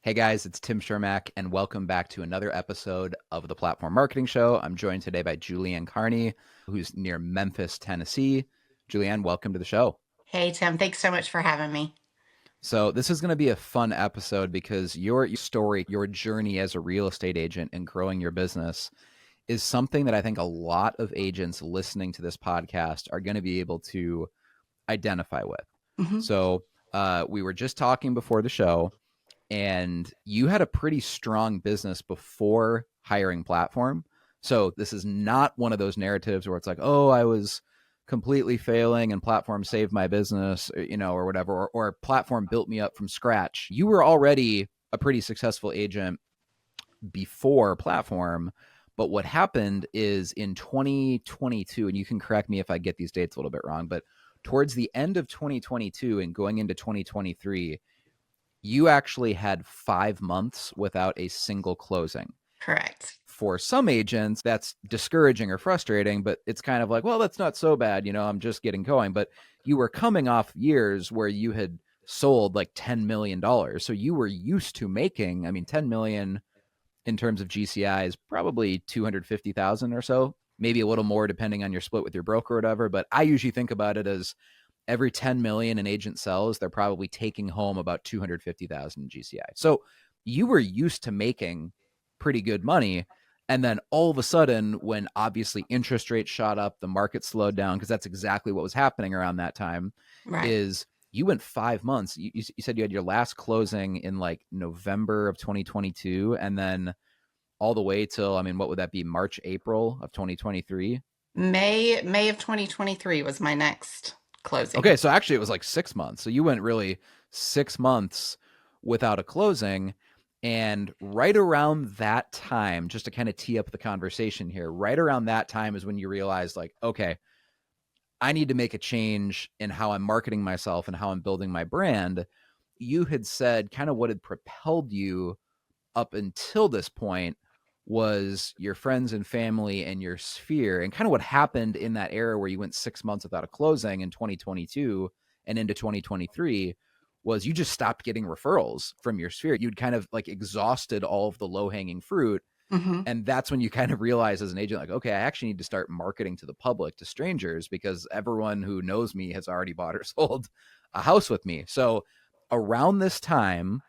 Hey guys, it's Tim Shermack, and welcome back to another episode of the Platform Marketing Show. I'm joined today by Julianne Carney, who's near Memphis, Tennessee. Julianne, welcome to the show. Hey, Tim, thanks so much for having me. So, this is going to be a fun episode because your story, your journey as a real estate agent and growing your business is something that I think a lot of agents listening to this podcast are going to be able to identify with. hmm So, we were just talking before the show, and you had a pretty strong business before hiring Platform. So this is not one of those narratives where it's like, oh, I was completely failing and Platform saved my business, or whatever, or Platform built me up from scratch. You were already a pretty successful agent before Platform. But what happened is in 2022, and you can correct me if I get these dates a little bit wrong, but towards the end of 2022 and going into 2023, you actually had 5 months without a single closing. Correct. For some agents, that's discouraging or frustrating, but it's kind of like, well, that's not so bad. I'm just getting going. But you were coming off years where you had sold like $10 million. So you were used to making, 10 million in terms of GCI is probably 250,000 or so, maybe a little more depending on your split with your broker or whatever. But I usually think about it as every 10 million an agent sells, they're probably taking home about 250,000 GCI. So you were used to making pretty good money. And then all of a sudden, when obviously interest rates shot up, the market slowed down, because that's exactly what was happening around that time, Right. is you went 5 months. You said you had your last closing in like November of 2022. And then all the way till, what would that be? March, April of 2023. May of 2023 was my next Okay, closing. so actually it was like 6 months. So you went really 6 months without a closing. And right around that time, just to kind of tee up the conversation here, right around that time is when you realized, like, okay, I need to make a change in how I'm marketing myself and how I'm building my brand. You had said kind of what had propelled you up until this point was your friends and family and your sphere, and kind of what happened in that era where you went 6 months without a closing in 2022 and into 2023 was you just stopped getting referrals from your sphere. You'd kind of like exhausted all of the low hanging fruit. hmm And that's when you kind of realize as an agent, like, okay, I actually need to start marketing to the public, to strangers, because everyone who knows me has already bought or sold a house with me. So around this time,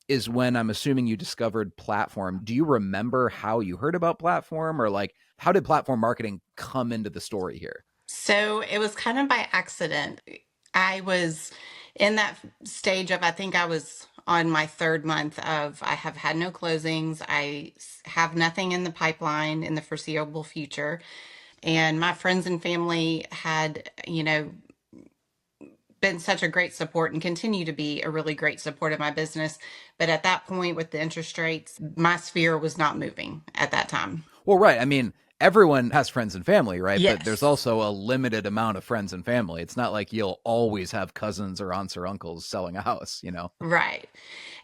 is when I'm assuming you discovered Platform. Do you remember how you heard about Platform, or like how did Platform marketing come into the story here? So it was kind of by accident. I was in that stage of, I think I was on my third month of, I have had no closings. Have nothing in the pipeline in the foreseeable future. And my friends and family had, been such a great support and continue to be a really great support of my business. But at that point, with the interest rates, my sphere was not moving at that time. Well, right. Everyone has friends and family, right? But there's Yes. also a limited amount of friends and family. It's not like you'll always have cousins or aunts or uncles selling a house. Right.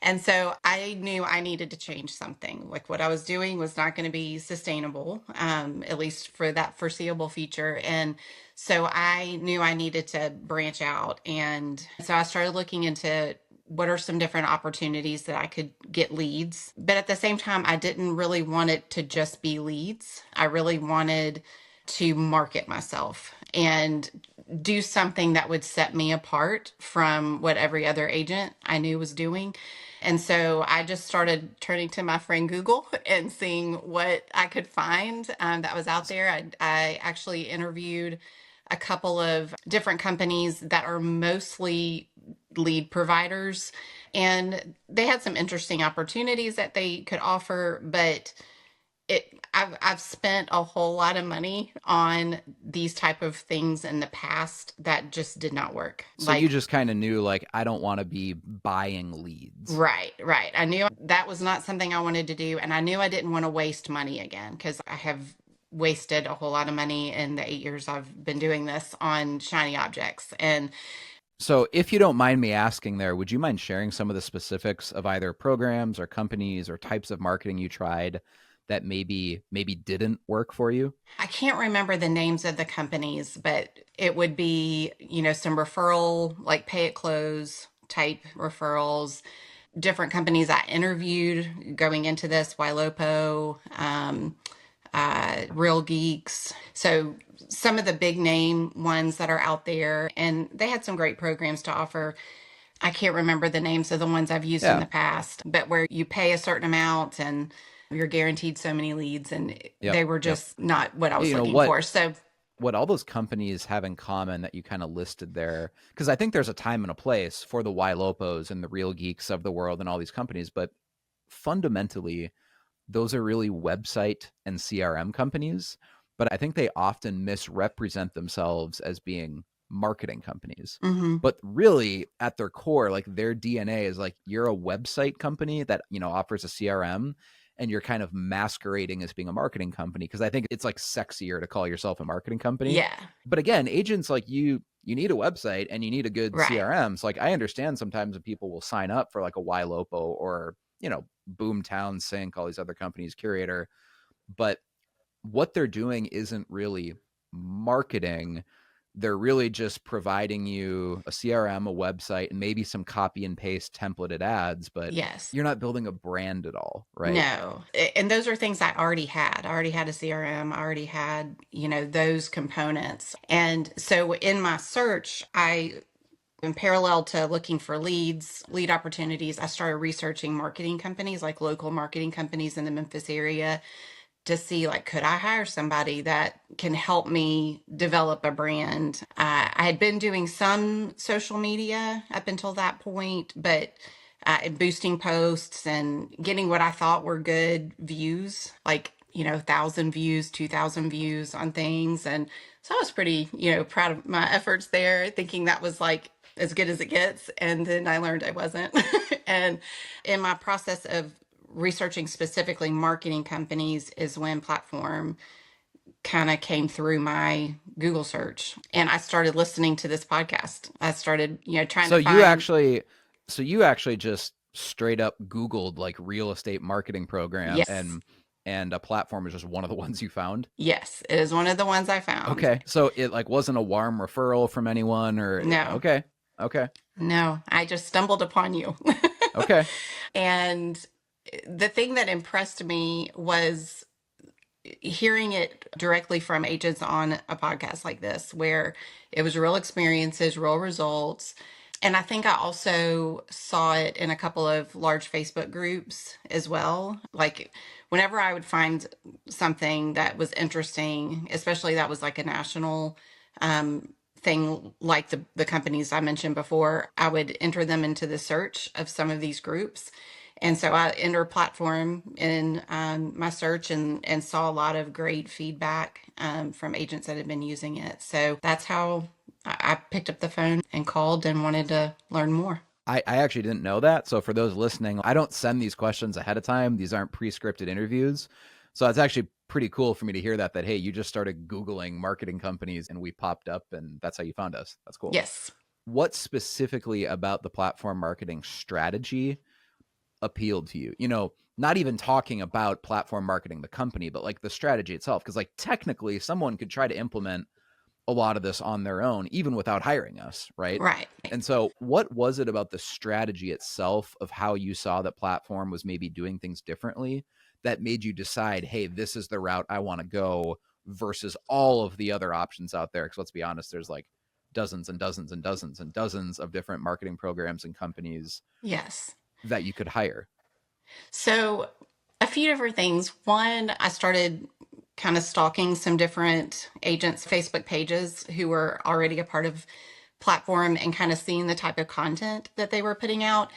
And so I knew I needed to change something. Like what I was doing was not going to be sustainable, at least for that foreseeable future. And so I knew I needed to branch out. And so I started looking into what are some different opportunities that I could get leads. But at the same time, I didn't really want it to just be leads. I really wanted to market myself and do something that would set me apart from what every other agent I knew was doing. And so I just started turning to my friend Google and seeing what I could find that was out there. I actually interviewed a couple of different companies that are mostly lead providers, and they had some interesting opportunities that they could offer, but I've spent a whole lot of money on these type of things in the past that just did not work. So you Like, just kind of knew, like, I don't want to be buying leads. right, right. I knew that was not something I wanted to do, and I knew I didn't want to waste money again because I have wasted a whole lot of money in the 8 years I've been doing this on shiny objects. And So, if you don't mind me asking there, would you mind sharing some of the specifics of either programs or companies or types of marketing you tried that maybe didn't work for you? I can't remember the names of the companies, but it would be, some referral, like pay at close type referrals. different companies I interviewed going into this, Ylopo, Real Geeks. So some of the big name ones that are out there, and they had some great programs to offer. I can't remember the names of the ones I've used in Yeah. the past, but where you pay a certain amount and you're guaranteed so many leads, and Yep. they were Yep. just not what I was You know looking what? for. So, What all those companies have in common that you kind of listed there, because I think there's a time and a place for the Ylopos and the Real Geeks of the world and all these companies, but fundamentally, those are really website and CRM companies. But I think they often misrepresent themselves as being marketing companies. mhm, But really, at their core, like their DNA is like you're a website company that, you know, offers a CRM, and you're kind of masquerading as being a marketing company, because I think it's like sexier to call yourself a marketing company. yeah, But again, agents like you need a website and you need a good right, CRM. So like I understand sometimes when people will sign up for like a Ylopo or, you know, Boomtown Sync, all these other companies, Curator, but what they're doing isn't really marketing. They're really just providing you a CRM, a website, and maybe some copy and paste templated ads, but yes. you're not building a brand at all, right? No. And those are things I already had. I already had a CRM. I already had, those components. And so in my search, in parallel to looking for lead opportunities, I started researching marketing companies, like local marketing companies in the Memphis area, to see, like, could I hire somebody that can help me develop a brand. I had been doing some social media up until that point, but boosting posts and getting what I thought were good views, like, 1,000 views, 2,000 views on things. And so I was pretty, proud of my efforts there, thinking that was like as good as it gets. And then I learned I wasn't. And in my process of researching specifically marketing companies is when platform kind of came through my Google search, and I started listening to this podcast. I started, trying So to you find. actually so you actually just straight up Googled like real estate marketing programs, Yes. and a platform is just one of the ones you found. Yes, it is one of the ones I found. Okay. So it like wasn't a warm referral from anyone or No, okay. Okay. no, I just stumbled upon you. Okay. And the thing that impressed me was hearing it directly from agents on a podcast like this, where it was real experiences, real results. And I think I also saw it in a couple of large Facebook groups as well. Like, whenever I would find something that was interesting, especially that was like a national thing, like the companies I mentioned before, I would enter them into the search of some of these groups. And so I entered platform in my search, and saw a lot of great feedback from agents that had been using it. So that's how I picked up the phone and called and wanted to learn more. I actually didn't know that. So for those listening, I don't send these questions ahead of time. These aren't pre-scripted interviews. So it's actually pretty cool for me to hear that hey, you just started Googling marketing companies and we popped up and that's how you found us. That's cool. Yes. What specifically about the platform marketing strategy appealed to you? You know, not even talking about platform marketing, the company, but like the strategy itself. Because like technically someone could try to implement a lot of this on their own, even without hiring us, right? Right. And so, what was it about the strategy itself of how you saw that platform was maybe doing things differently that made you decide, hey, this is the route I want to go versus all of the other options out there? Because let's be honest, there's like dozens and dozens and dozens and dozens of different marketing programs and companies Yes. that you could hire. So, a few different things. One, I started kind of stalking some different agents' Facebook pages who were already a part of platform, and kind of seeing the type of content that they were putting out.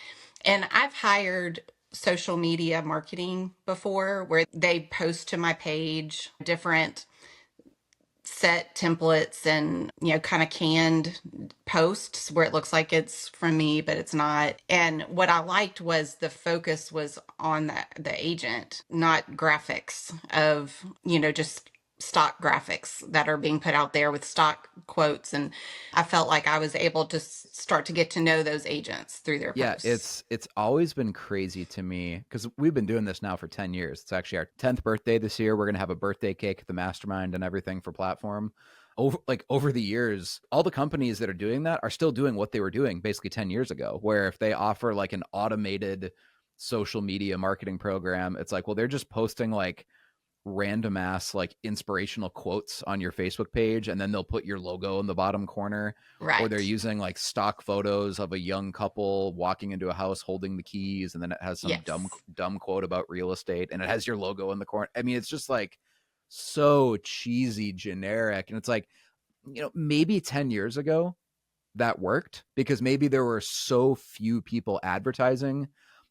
And I've hired social media marketing before, where they post to my page different set templates and, kind of canned posts where it looks like it's from me but it's not. And what I liked was the focus was on the agent, not graphics of, just stock graphics that are being put out there with stock quotes. And I felt like I was able to start to get to know those agents through their Yeah, posts. it's always been crazy to me because we've been doing this now for 10 years. It's actually our 10th birthday this year. We're going to have a birthday cake at the mastermind and everything for platform. over the years, all the companies that are doing that are still doing what they were doing basically 10 years ago, where if they offer like an automated social media marketing program, it's like, well, they're just posting like random ass like inspirational quotes on your Facebook page, and then they'll put your logo in the bottom corner, or they're Right. using like stock photos of a young couple walking into a house holding the keys, and then it has some Yes. dumb quote about real estate, and it has your logo in the corner. I mean, it's just like so cheesy, generic, and it's like, maybe 10 years ago that worked because maybe there were so few people advertising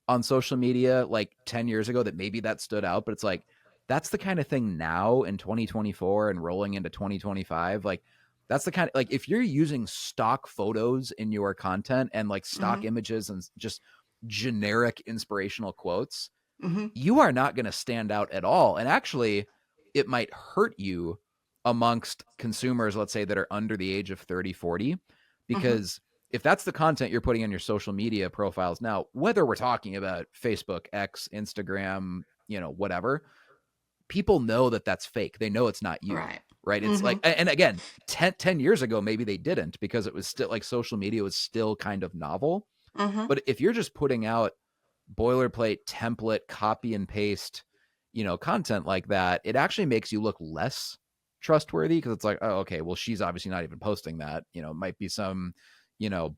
on social media like 10 years ago that maybe that stood out. But it's like, that's the kind of thing now in 2024 and rolling into 2025. Like, that's the kind of, like, if you're using stock photos in your content and like stock Mm-hmm. images and just generic inspirational quotes, Mm-hmm. you are not going to stand out at all. And actually, it might hurt you amongst consumers, let's say, that are under the age of 30, 40, Mm-hmm. because if that's the content you're putting on your social media profiles now, whether we're talking about Facebook, X, Instagram, whatever, people know that that's fake. They know it's not you, Right. right? It's Mm-hmm. like, and again, 10 years ago, maybe they didn't because it was still like social media was still kind of novel. Mm-hmm. But if you're just putting out boilerplate template copy and paste content like that, it actually makes you look less trustworthy because it's like, oh, okay, well, she's obviously not even posting that. It might be some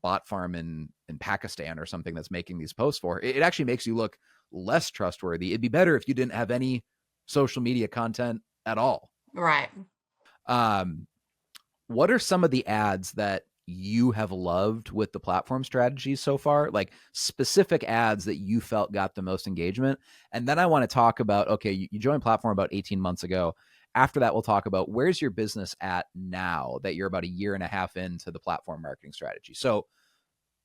bot farm in Pakistan or something that's making these posts for her. It actually makes you look less trustworthy. It'd be better if you didn't have any social media content at all. Right. um what are some of the ads that you have loved with the platform strategies so far? Like specific ads that you felt got the most engagement. And then I want to talk about, okay, you joined platform about 18 months ago. After that, we'll talk about where's your business at now that you're about a year and a half into the platform marketing strategy. So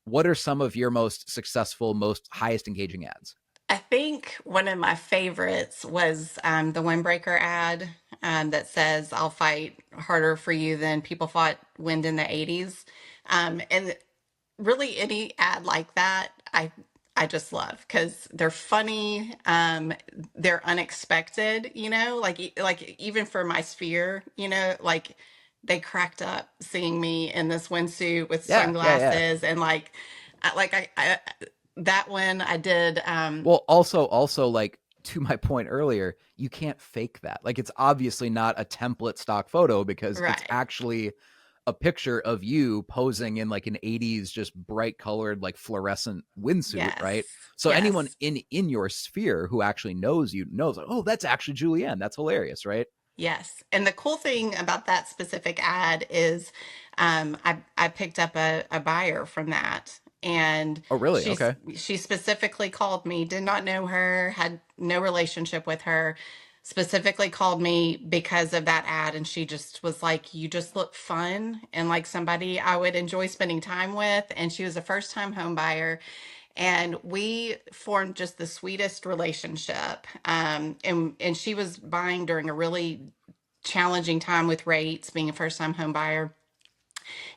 what are some of your most successful, most highest engaging ads? I think one of my favorites was the Windbreaker ad that says, "I'll fight harder for you than people fought wind in the '80s." And really, any ad like that, I just love because they're funny, they're unexpected. Like even for my sphere, like they cracked up seeing me in this windsuit with Yeah, yeah, yeah. sunglasses and I that one I did. Well, also like to my point earlier, you can't fake that. Like it's obviously not a template stock photo because it's Right. actually a picture of you posing in like an 80s just bright colored like fluorescent windsuit, Yes. right? So anyone Yes. in your sphere who actually knows you knows, like, oh, that's actually Julianne. That's hilarious, right? Yes. And the cool thing about that specific ad is I picked up a buyer from that. And Oh, really? Okay. she specifically called me, did not know her, had no relationship with her, specifically called me because of that ad. And she just was like, "You just look fun and like somebody I would enjoy spending time with." And she was a first time home buyer. And we formed just the sweetest relationship. And she was buying during a really challenging time with rates, being a first time home buyer.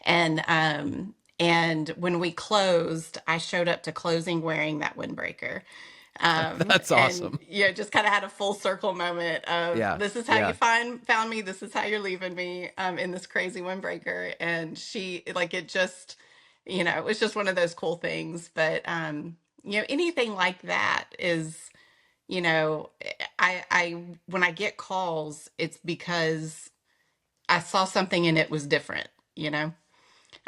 And when we closed, I showed up to closing wearing that windbreaker. That's And awesome. just kind of had a full circle moment of, Yeah. this is how you Yeah. found me, this is how you're leaving me, in this crazy windbreaker. And she like it just, it was just one of those cool things. But anything like that is, you know, I when I get calls, it's because I saw something and it was different, you know.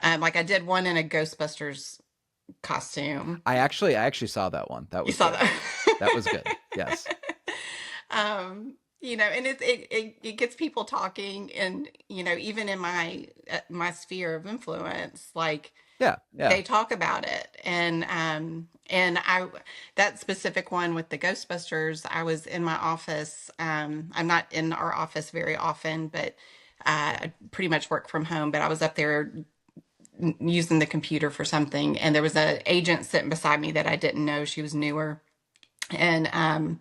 Like I did one in a Ghostbusters costume. I actually saw that one. That You was saw good. that. That was good. Yes. And it gets people talking, and even in my sphere of influence, like Yeah. Yeah. they talk about it. And I that specific one with the Ghostbusters, I was in my office. I'm not in our office very often, but I pretty much work from home. But I was up there using the computer for something, and there was an agent sitting beside me that I didn't know. She was newer, and I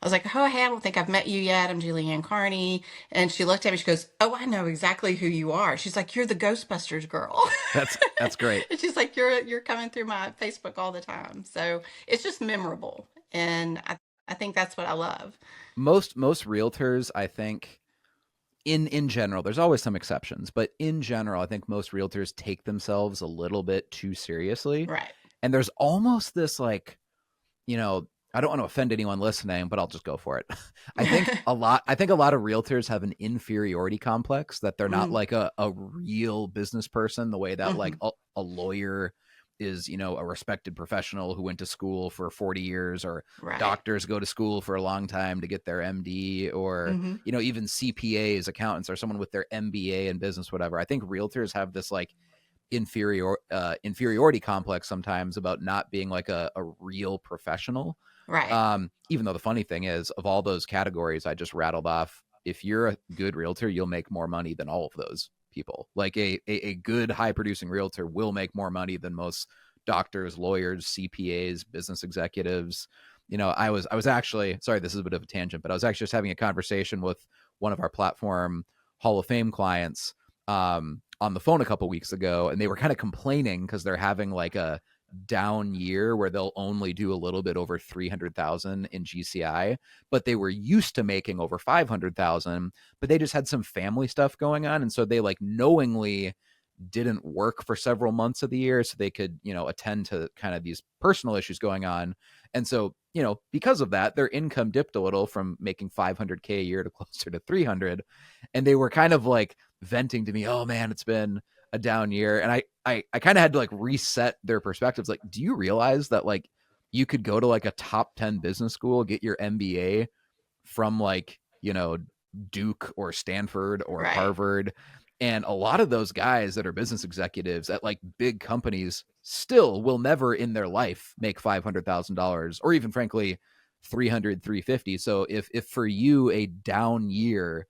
was like, "Oh, hey, I don't think I've met you yet. I'm Julianne Carney." And she looked at me. She goes, "Oh, I know exactly who you are." She's like, "You're the Ghostbusters girl." That's great. And she's like, "You're coming through my Facebook all the time." So it's just memorable, and I think that's what I love. Most realtors, I think, in general, there's always some exceptions, but in general, I think most realtors take themselves a little bit too seriously. Right. And there's almost this like, you know, I don't want to offend anyone listening, but I'll just go for it. I think a lot of realtors have an inferiority complex, that they're not Mm, like a real business person the way that like mhm. a lawyer is, you know, a respected professional who went to school for 40 years, or Right. doctors go to school for a long time to get their MD, or, Hmm. you know, even CPAs, accountants, or someone with their MBA in business, whatever. I think realtors have this like inferiority complex sometimes about not being like a real professional. Right. Even though the funny thing is, of all those categories I just rattled off, if you're a good realtor, you'll make more money than all of those people. Like a good high producing realtor will make more money than most doctors, lawyers, CPAs, business executives. You know, I was actually, sorry, this is a bit of a tangent, but I was actually just having a conversation with one of our platform Hall of Fame clients on the phone a couple weeks ago, and they were kind of complaining because they're having like a down year where they'll only do a little bit over 300,000 in GCI, but they were used to making over 500,000, but they just had some family stuff going on. And so they like knowingly didn't work for several months of the year so they could, you know, attend to kind of these personal issues going on. And so, you know, because of that, their income dipped a little from making 500K a year to closer to 300. And they were kind of like venting to me, oh man, it's been a down year. And I kind of had to like reset their perspectives. Like, do you realize that like you could go to like a top 10 business school, get your MBA from like, you know, Duke or Stanford or Right. Harvard. And a lot of those guys that are business executives at like big companies still will never in their life make $500,000, or even frankly 300, 350. So if for you a down year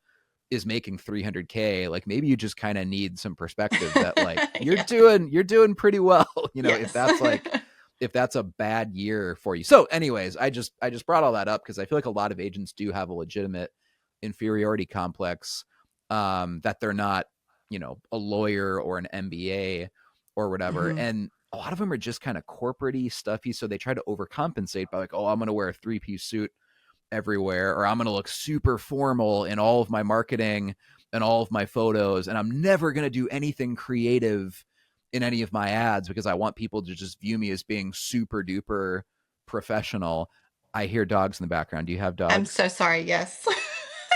is making 300K, like maybe you just kind of need some perspective that like Yeah. you're doing pretty well, you know, if Yes. that's like if that's a bad year for you. So anyways, I just brought all that up because I feel like a lot of agents do have a legitimate inferiority complex, that they're not, you know, a lawyer or an MBA or whatever. Hmm. And a lot of them are just kind of corporate-y, stuffy. So they try to overcompensate by like, oh, I'm going to wear a three-piece suit everywhere, or I'm going to look super formal in all of my marketing and all of my photos, and I'm never going to do anything creative in any of my ads because I want people to just view me as being super duper professional. I hear dogs in the background. Do you have I'm dogs? so sorry. Yes.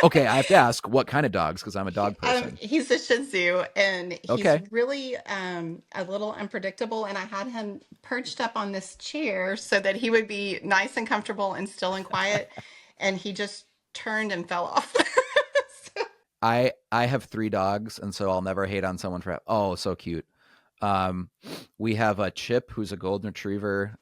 Okay, I have to ask what kind of dogs because I'm a dog person. He's a Shih Tzu, and he's Okay. really a little unpredictable. And I had him perched up on this chair so that he would be nice and comfortable and still and quiet. And he just turned and fell off. So- I have three dogs, and so I'll never hate on someone for, oh, so cute. Um, we have a Chip who's a golden retriever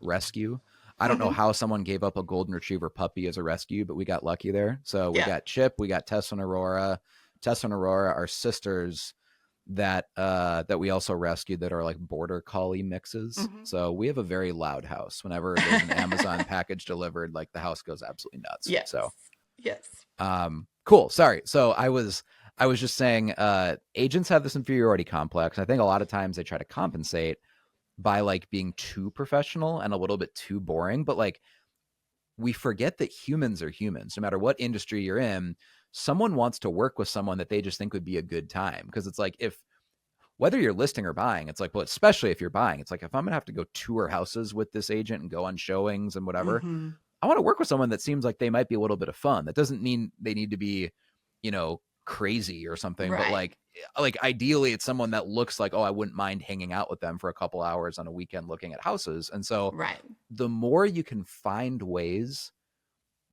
rescue. I don't know Mhm. how someone gave up a golden retriever puppy as a rescue, but we got lucky there. So we Yeah. got Chip, we got Tessa and Aurora. Tessa and Aurora are sisters that we also rescued that are like border collie mixes. Mhm. So we have a very loud house. Whenever there's an Amazon package delivered, like the house goes absolutely nuts. Yes. So Yes. cool. Sorry. So I was just saying, agents have this inferiority complex. I think a lot of times they try to compensate by like being too professional and a little bit too boring, but like we forget that humans are humans. No matter what industry you're in, someone wants to work with someone that they just think would be a good time. Because it's like, if whether you're listing or buying, it's like, well, especially if you're buying, it's like if I'm gonna have to go tour houses with this agent and go on showings and whatever, Hmm. I want to work with someone that seems like they might be a little bit of fun. That doesn't mean they need to be, you know, crazy or something, but Right. like ideally it's someone that looks like, oh, I wouldn't mind hanging out with them for a couple hours on a weekend looking at houses. And so Right. the more you can find ways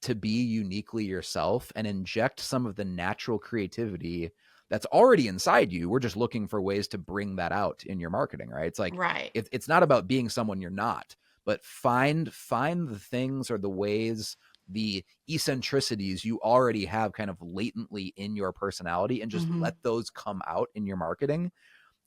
to be uniquely yourself and inject some of the natural creativity that's already inside you. We're just looking for ways to bring that out in your marketing, right? It's like Right. it's not about being someone you're not, but find the things or the ways, the eccentricities you already have kind of latently in your personality, and just Hmm. let those come out in your marketing,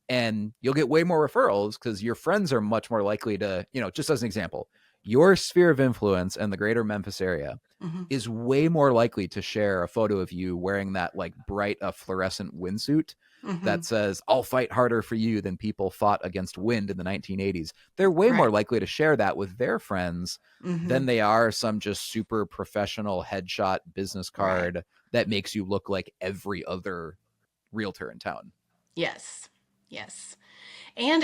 and you'll get way more referrals because your friends are much more likely to, you know, just as an example, your sphere of influence and the greater Memphis area Hmm. is way more likely to share a photo of you wearing that like bright fluorescent windsuit Hmm. that says "I'll fight harder for you" than people fought against wind in the 1980s. They're way more Right. likely to share that with their friends Hmm. than they are some just super professional headshot business Right. card that makes you look like every other realtor in town. Yes. Yes. And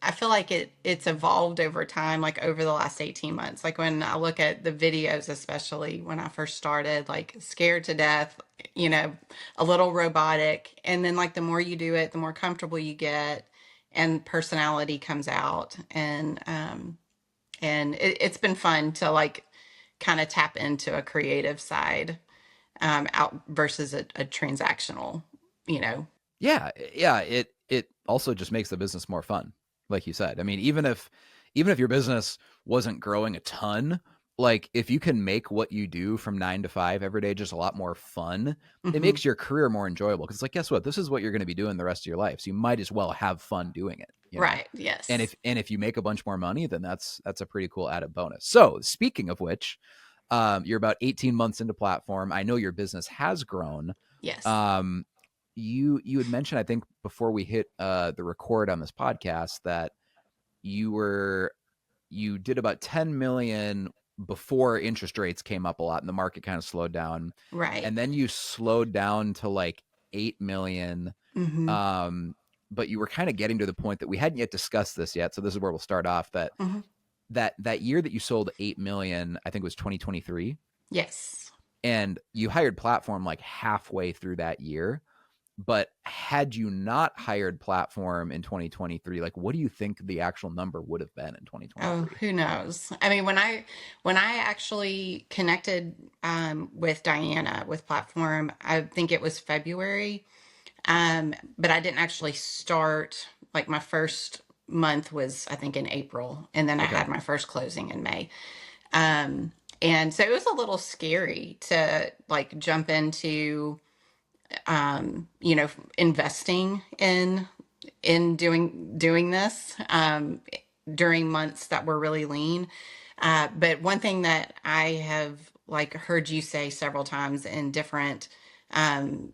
I feel like it's evolved over time, like over the last 18 months. Like when I look at the videos, especially when I first started, like scared to death, you know, a little robotic. And then like the more you do it, the more comfortable you get and personality comes out. And it's been fun to like kind of tap into a creative side out versus a transactional, you know. Yeah, yeah, it also just makes the business more fun, like you said. I mean, even if your business wasn't growing a ton, like if you can make what you do from 9 to 5 every day just a lot more fun, it Hmm. makes your career more enjoyable. Because like, guess what? This is what you're going to be doing the rest of your life, so you might as well have fun doing it. Right. And Yes. if you make a bunch more money, then that's a pretty cool added bonus. So speaking of which, you're about 18 months into platform. I know your business has grown. Yes. Um, you had mentioned, I think, before we hit the record on this podcast, that you were you did about 10 million before interest rates came up a lot and the market kind of slowed down, Right. and then you slowed down to like 8 million. Hmm. um but you were kind of getting to the point that we hadn't yet discussed this yet, so this is where we'll start off. Hmm. That year that you sold 8 million, I think it was 2023, Yes. and you hired platform like halfway through that year. But had you not hired platform in 2023, like what do you think the actual number would have been in Oh, 2023? who knows? I mean, when I actually connected with Diana with Platform, I think it was February. But I didn't actually start, like my first month was I think in April, and then I Okay. had my first closing in May. Um, and so it was a little scary to like jump into you know, investing in doing this during months that were really lean. But one thing that I have like heard you say several times in um,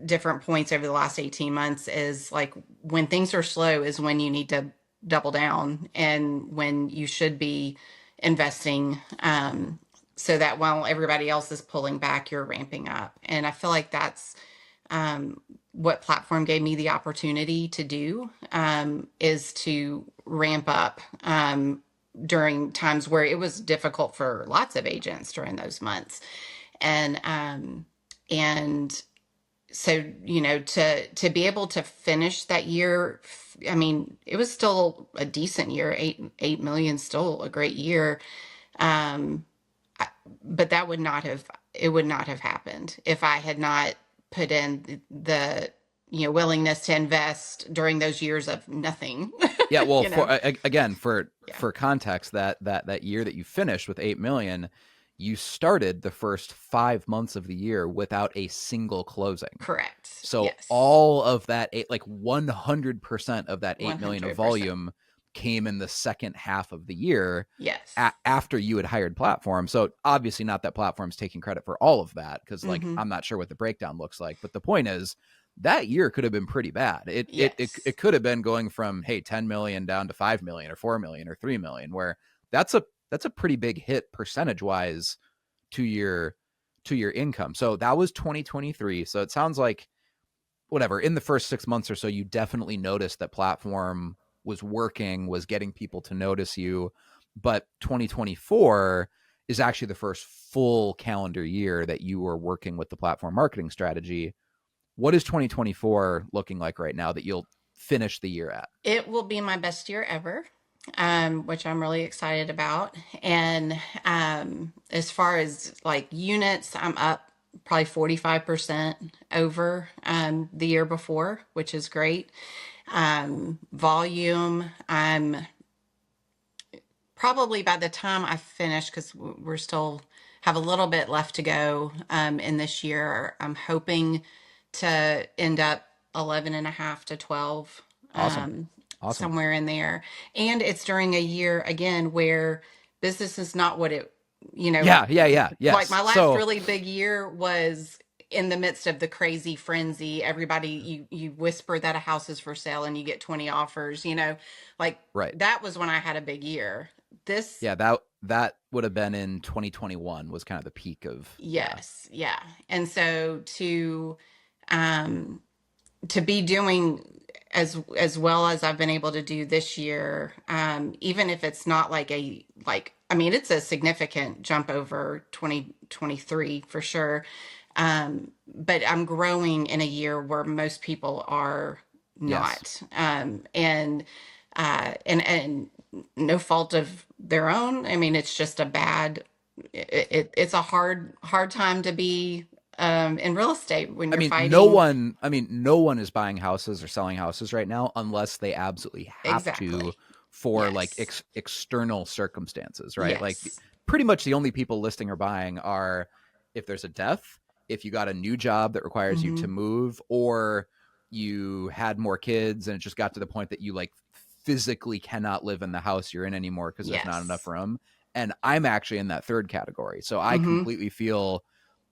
different points over the last 18 months is like when things are slow is when you need to double down and when you should be investing, so that while everybody else is pulling back, you're ramping up. And I feel like that's what platform gave me the opportunity to do, is to ramp up during times where it was difficult for lots of agents during those months. And um, and so you know, to be able to finish that year, I mean it was still a decent year. 8 million still a great year. um but that would not have it would not have happened if I had not put in the you know willingness to invest during those years of nothing. Yeah, well, You know. for again, Yeah. for context, that year that you finished with 8 million, you started the first 5 months of the year without a single closing. Correct. So Yes. all of that eight, like 100% of that 8 million of 100%. volume came in the second half of the year, Yes. after you had hired platform. So obviously not that platform's taking credit for all of that, because like Mm-hmm. I'm not sure what the breakdown looks like. But the point is that year could have been pretty bad. It Yes. could have been going from, hey, 10 million down to 5 million or 4 million or 3 million, where that's a pretty big hit percentage wise to your income. So that was 2023. So it sounds like whatever, in the first 6 months or so, you definitely noticed that platform was working, was getting people to notice you. But 2024 is actually the first full calendar year that you were working with the platform marketing strategy. What is 2024 looking like right now that you'll finish the year at? It will be my best year ever, which I'm really excited about. And as far as like units, I'm up probably 45% over the year before, which is great. Volume, I'm probably by the time I finish, because we're still have a little bit left to go in this year, I'm hoping to end up 11 and a half to 12, Awesome. Awesome. somewhere in there. And it's during a year again where business is not what it, you know, Yeah. like Yes. my last So really big year was in the midst of the crazy frenzy. Everybody, you whisper that a house is for sale and you get 20 offers, like right. that was when I had a big year. This, Yeah, that would have been in 2021 was kind of the peak of yeah. yes, yeah. And so um to be doing as well as I've been able to do this year, even if it's not I mean, it's a significant jump over 2023 for sure. But I'm growing in a year where most people are Yes. not, and no fault of their own. I mean, it's just a bad. It's a hard time to be in real estate when I you're mean, fighting. no one is buying houses or selling houses right now unless they absolutely have to Exactly. for like Yes. external circumstances, right? Like Yes. pretty much the only people listing or buying are if there's a death, if you got a new job that requires you to Hmm. move, or you had more kids and it just got to the point that you like physically cannot live in the house you're in anymore because there's not enough Yes. room. And I'm actually in that third category. So I Hmm. completely feel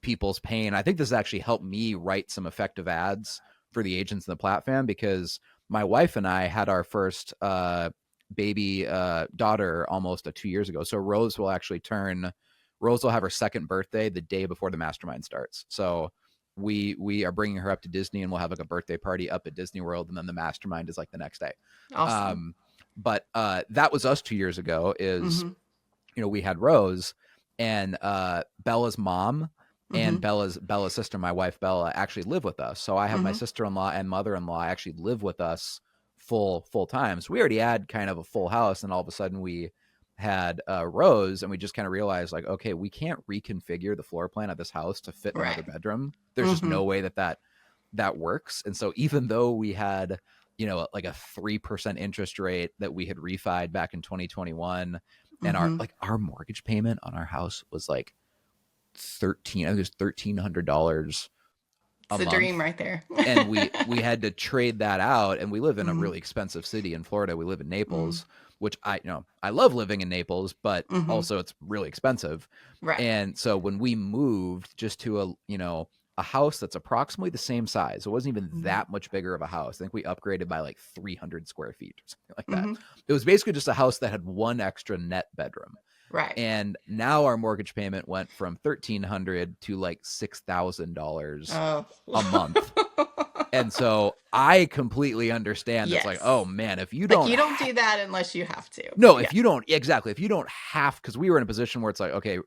people's pain. I think this has actually helped me write some effective ads for the agents in the platform because my wife and I had our first baby daughter almost 2 years ago. So Rose will have her second birthday the day before the mastermind starts. So we are bringing her up to Disney and we'll have like a birthday party up at Disney World and then the mastermind is like the next day. Awesome. Um, but that was us 2 years ago. Is Hmm. we had Rose and Bella's mom and Hmm. Bella's sister, my wife Bella, actually live with us. So I have my Hmm. sister-in-law and mother-in-law actually live with us full time. So we already had kind of a full house, and all of a sudden we had Rose, and we just kind of realized like, okay, we can't reconfigure the floor plan of this house to fit another Right. bedroom. There's just Hmm. no way that works. And so even though we had like a 3% interest rate that we had refied back in 2021, and our Hmm. like our mortgage payment on our house was like I think it was $1,300 a It's a dream month. right there. And we had to trade that out, and we live in a Hmm. really expensive city in Florida. We live in Hmm. Naples, which I love living in Naples, but Hmm. also it's really expensive. Right. And so when we moved just to a house that's approximately the same size, it wasn't even Hmm. that much bigger of a house. I think we upgraded by like 300 square feet or something like that. Hmm. It was basically just a house that had one extra net bedroom. Right. And now our mortgage payment went from 1,300 to like $6,000 Oh. a month. And so I completely understand. It's like, oh Yes. man, if you Like don't you don't do that unless you have to. no, Yeah. if you don't exactly, if you don't have, because we were in a position where it's like, okay,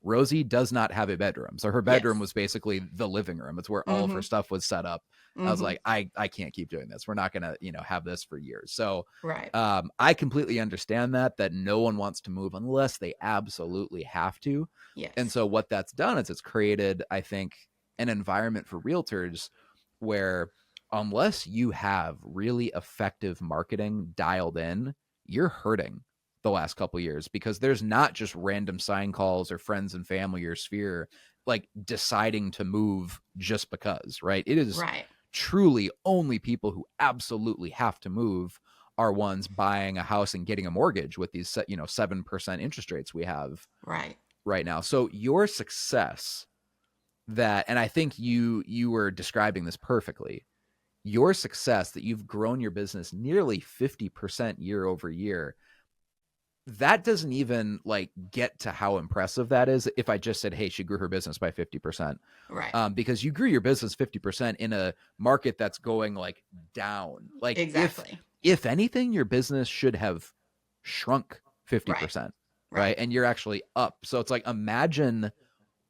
Rosie does not have a bedroom, so her bedroom Yes. was basically the living room. It's where all of her Hmm. stuff was set up. I was Hmm. like, I can't keep doing this. We're not gonna have this for years. So Right. I completely understand that no one wants to move unless they absolutely have to. And Yes. so what that's done is it's created, I think, an environment for realtors where unless you have really effective marketing dialed in, you're hurting the last couple years because there's not just random sign calls or friends and family or sphere like deciding to move just because, right? It is Right. truly only people who absolutely have to move are ones buying a house and getting a mortgage with these 7% interest rates we have Right. right now. So your success, that and I think you were describing this perfectly, your success that you've grown your business nearly 50% year over year, that doesn't even like get to how impressive that is if I just said, hey, she grew her business by 50%. Right. Because you grew your business 50% in a market that's going like down. Like Exactly. if anything, your business should have shrunk Right. 50%, Right. right? And you're actually up. So it's like imagine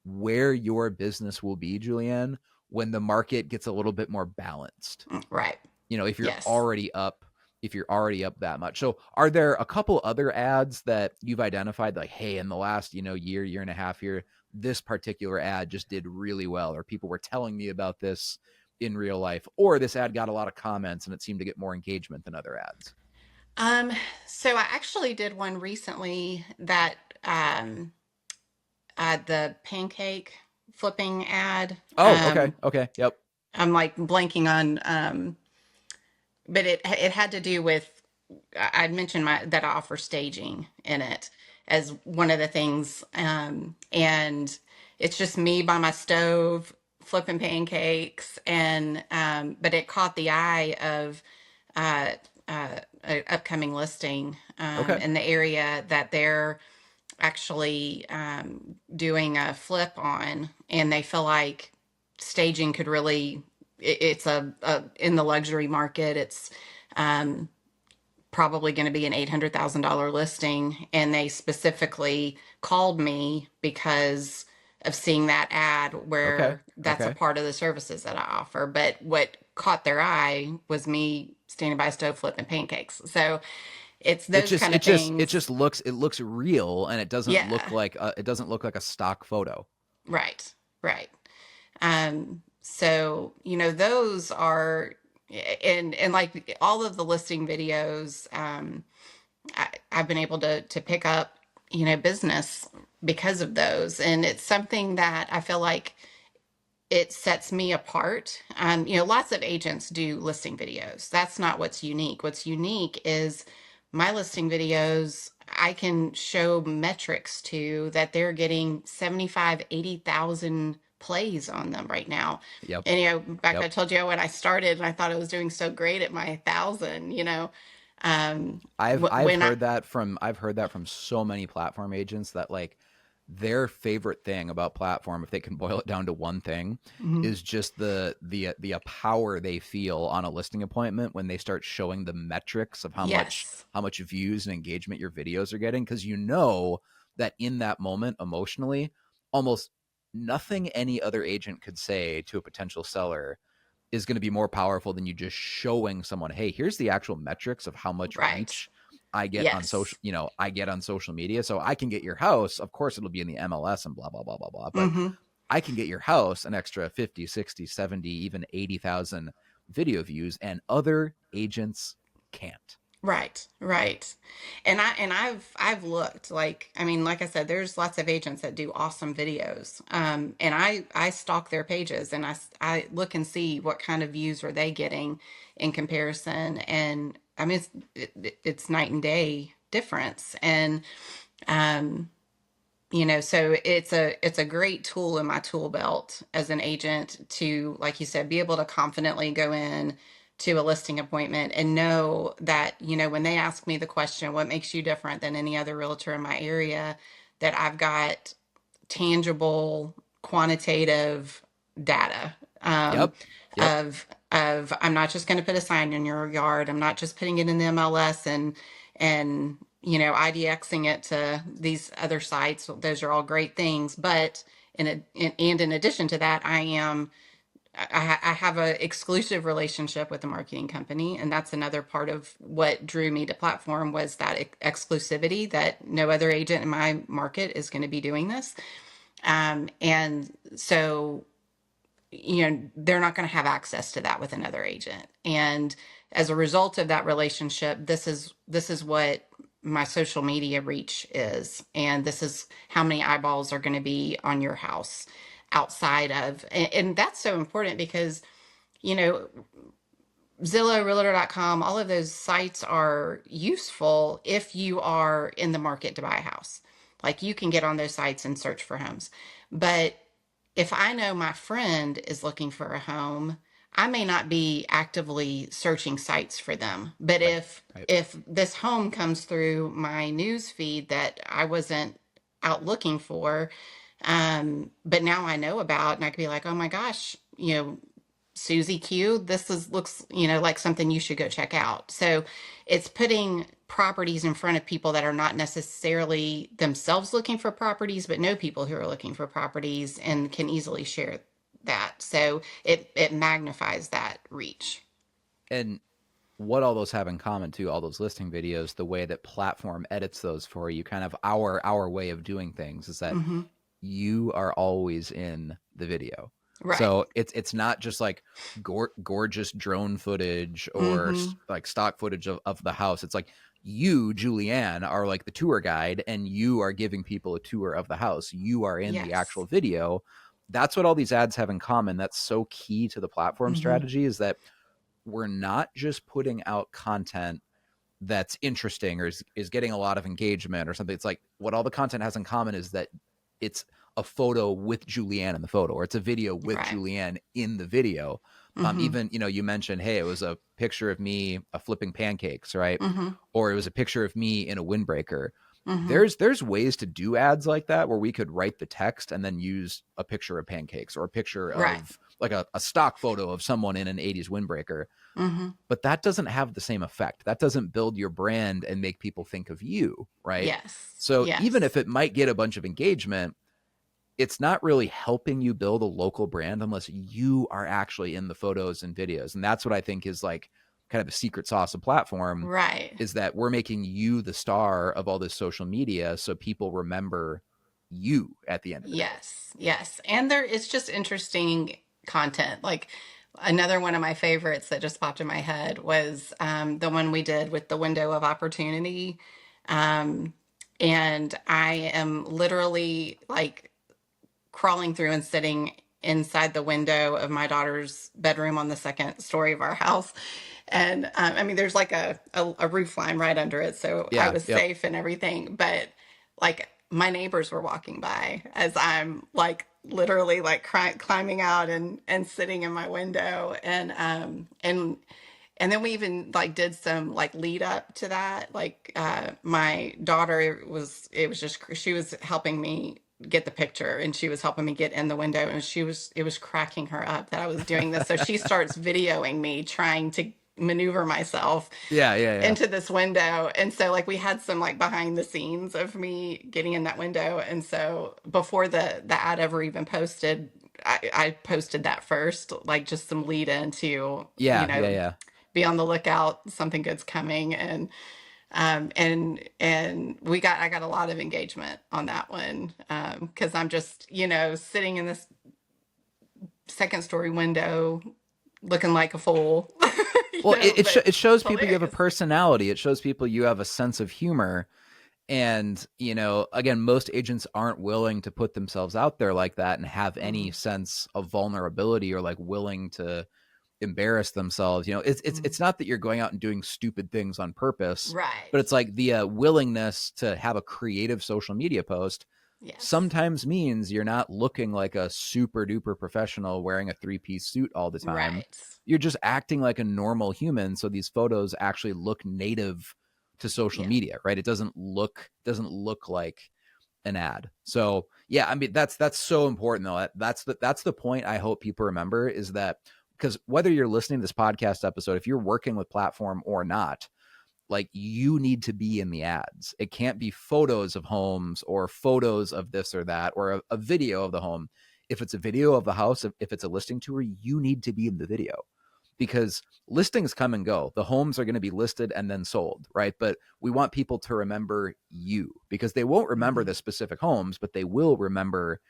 where your business will be, Julianne, when the market gets a little bit more balanced. Right. If you're Yes. already up, that much. So are there a couple other ads that you've identified like, hey, in the last year and a half here, this particular ad just did really well, or people were telling me about this in real life, or this ad got a lot of comments and it seemed to get more engagement than other ads? Um, so I actually did one recently that um the pancake flipping ad. Oh, okay, yep. I'm like blanking on but it had to do with I'd mentioned that I offer staging in it. as one of the things. And it's just me by my stove flipping pancakes. And, but it caught the eye of, uh, a upcoming listing, Okay. in the area that they're actually, doing a flip on, and they feel like staging could really, it's a in the luxury market, it's, um, probably going to be an $800,000 listing. And they specifically called me because of seeing that ad Okay. where that's a Okay. part of the services that I offer. But what caught their eye was me standing by a stove flipping pancakes. So it's It those just kind it of just it things. just looks it looks real, and Yeah, it doesn't look like a stock photo. right, right. So, those are, and like all of the listing videos, I've been able to pick up, business because of those. And it's something that I feel like it sets me apart. Lots of agents do listing videos. That's not what's unique. What's unique is my listing videos. I can show metrics to that they're getting 75, 80,000 plays on them right now. Yep. And, back, I Yep. told you when I started, and I thought I was doing so great at my 1,000, when I, I've heard that from so many platform agents that like their favorite thing about platform, if they can boil it down to one thing, mhm, is just the power they feel on a listing appointment when they start showing the metrics of yes, how much views and engagement your videos are getting, because you know that in that moment emotionally, almost nothing any other agent could say to a potential seller is going to be more powerful than you just showing someone, hey, here's the actual metrics of how much right, reach I get on yes, I get on social media. So I can get your house. Of course, it'll be in the MLS and blah, blah, blah, blah, blah. But hmm, I can get your house an extra 50, 60, 70, even 80,000 video views, and other agents can't. right, right. And I've looked, like, I mean, like I said, there's lots of agents that do awesome videos. And I stalk their pages, and I look and see what kind of views are they getting in comparison. And I mean, it's night and day difference. And, um, so it's a great tool in my tool belt as an agent to, like you said, be able to confidently go in to a listing appointment and know that, when they ask me the question, what makes you different than any other realtor in my area, that I've got tangible, quantitative data, Yep. Yep. of I'm not just going to put a sign in your yard. I'm not just putting it in the MLS and IDXing it to these other sites. Those are all great things, but in addition to that, I have a exclusive relationship with the marketing company, and that's another part of what drew me to platform, was that exclusivity, that no other agent in my market is going to be doing this. And so, they're not going to have access to that with another agent. And as a result of that relationship, this is what my social media reach is, and this is how many eyeballs are going to be on your house outside of, and that's so important because, you know Zillow, Realtor.com, all of those sites are useful if you are in the market to buy a house. Like, you can get on those sites and search for homes. But if I know my friend is looking for a home, I may not be actively searching sites for them. But Right. if Right. if this home comes through my news feed that I wasn't out looking for, but now I know about, and I could be like, oh my gosh, Susie Q, looks, like something you should go check out. So it's putting properties in front of people that are not necessarily themselves looking for properties, but know people who are looking for properties and can easily share that. So it magnifies that reach. And what all those have in common too, all those listing videos, the way that platform edits those for you, kind of our way of doing things is that Hmm. you are always in the video. Right. So it's not just like gorgeous drone footage or Hmm. like stock footage of the house. It's like you, Julianne, are like the tour guide, and you are giving people a tour of the house. You are in the Yes. actual video. That's what all these ads have in common. That's so key to the platform Hmm. strategy, is that we're not just putting out content that's interesting or is getting a lot of engagement or something. It's like what all the content has in common is that it's a photo with Julianne in the photo, or it's a video with Right. Julianne in the video. Mm-hmm. Even, you mentioned, hey, it was a picture of me flipping pancakes, right? Mm-hmm. Or it was a picture of me in a windbreaker. Mm-hmm. There's ways to do ads like that where we could write the text and then use a picture of pancakes or a picture Right. of like a stock photo of someone in an 80s windbreaker. Mm-hmm. But that doesn't have the same effect. That doesn't build your brand and make people think of you, right? Yes. So even Yes. if it might get a bunch of engagement, it's not really helping you build a local brand unless you are actually in the photos and videos. And that's what I think is like kind of the secret sauce of platform, Right. is that we're making you the star of all this social media so people remember you at the end of the day. Yes. Yes. And there, it's just interesting content. Like another one of my favorites that just popped in my head was the one we did with the window of opportunity. Um, and I am literally like crawling through and sitting inside the window of my daughter's bedroom on the second story of our house. And I mean, there's like a roof line right under it. So I Yeah. was Yep. safe and everything. But like my neighbors were walking by as I'm like literally like climbing out and sitting in my window. And then we even like did some like lead up to that. Like my daughter was, it was just, she was helping me get the picture and she was helping me get in the window and it was cracking her up that I was doing this. So she starts videoing me trying to maneuver myself Yeah. Yeah. Yeah. into this window. And so like we had some like behind the scenes of me getting in that window. And so before the ad ever even posted, I posted that first, like just some lead into, Yeah. Yeah. Yeah. be on the lookout, something good's coming. And we got, I got a lot of engagement on that one. Cause I'm just, sitting in this second story window looking like a fool, Well, but it shows it's people you have a hilarious. personality. It shows people you have a sense of humor. And, again, most agents aren't willing to put themselves out there like that and have any Mm-hmm. sense of vulnerability or like willing to embarrass themselves. It's Mm-hmm. not that you're going out and doing stupid things on purpose, but Right. it's like the willingness to have a creative social media post Yes. sometimes means you're not looking like a super duper professional wearing a three-piece suit all the time. Right. You're just acting like a normal human, so these photos actually look native to social Yeah. media, right? It doesn't look like an ad. So yeah, I mean that's so important though. That's the point I hope people remember, is that because whether you're listening to this podcast episode, if you're working with platform or not, like you need to be in the ads. It can't be photos of homes or photos of this or that or a video of the home. If it's a video of the house, if it's a listing tour, you need to be in the video, because listings come and go. The homes are going to be listed and then sold, right? But we want people to remember you, because they won't remember Mm-hmm. the specific homes, but they will remember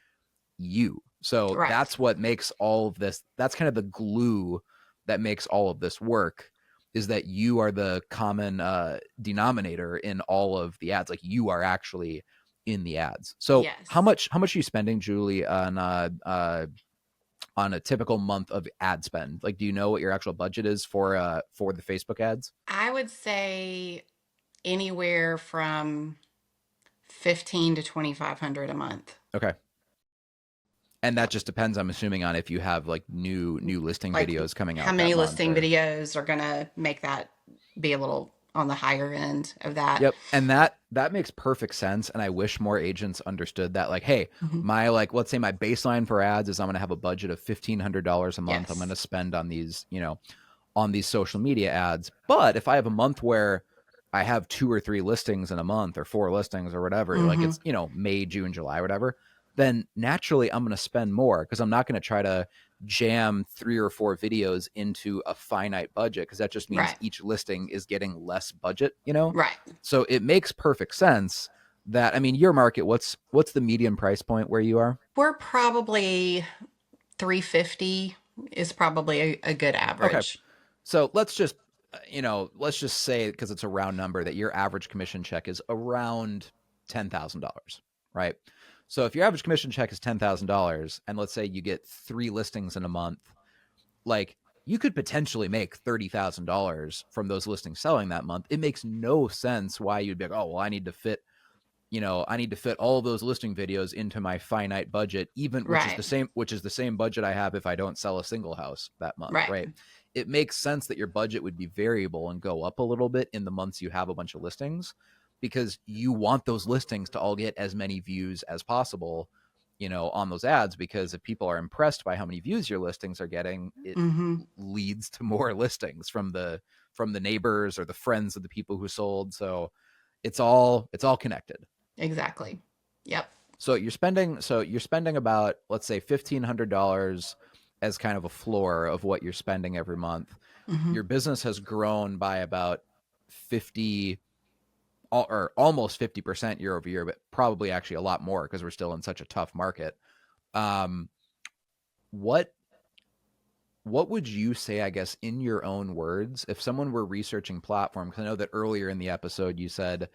you. So Right. that's what makes all of this, that's kind of the glue that makes all of this work, is that you are the common denominator in all of the ads. Like you are actually in the ads. So Yes. how much are you spending, Julie, on a typical month of ad spend? Like, do you know what your actual budget is for the Facebook ads? I would say anywhere from 15 to 2500 a month. Okay. And that Yep. just depends, I'm assuming, on if you have like new listing Like videos coming how out that many month listing or. videos are going to make that be a little on the higher end of that? Yep. And that makes perfect sense. And I wish more agents understood that. Like, hey, Mm-hmm. my like let's say my baseline for ads is I'm gonna have a budget of $1,500 a month. I'm Yes. gonna spend on these, on these social media ads. But if I have a month where I have 2 or 3 listings in a month or 4 listings or whatever, like Mm-hmm. it's, May, June, July, whatever, then naturally I'm going to spend more, because I'm not going to try to jam 3 or 4 videos into a finite budget, because that just means Right. each listing is getting less budget. Right. So it makes perfect sense that, I mean, your market, what's the median price point where you are? We're probably 350 is probably a good Okay. average. So let's just say, because it's a round number, that your average commission check is around $10,000, right? So if your average commission check is $10,000, and let's say you get 3 listings in a month, like you could potentially make $30,000 from those listings selling that month. It makes no sense why you'd be like, oh, well, I need to fit all of those listing videos into my finite budget, even Right. which is the same budget I have if I don't sell a single house that month, Right. right? It makes sense that your budget would be variable and go up a little bit in the months you have a bunch of listings, because you want those listings to all get as many views as possible, on those ads, because if people are impressed by how many views your listings are getting, it Mm-hmm. leads to more listings from the neighbors or the friends of the people who sold. So it's all connected. Exactly. Yep. So you're spending about, let's say, $1,500 as kind of a floor of what you're spending every month. Mm-hmm. Your business has grown by about 50 or almost 50% year over year, but probably actually a lot more because we're still in such a tough market. Um, what what would you say, I guess, in your own words, if someone were researching platform? Because I know that earlier in the episode you said,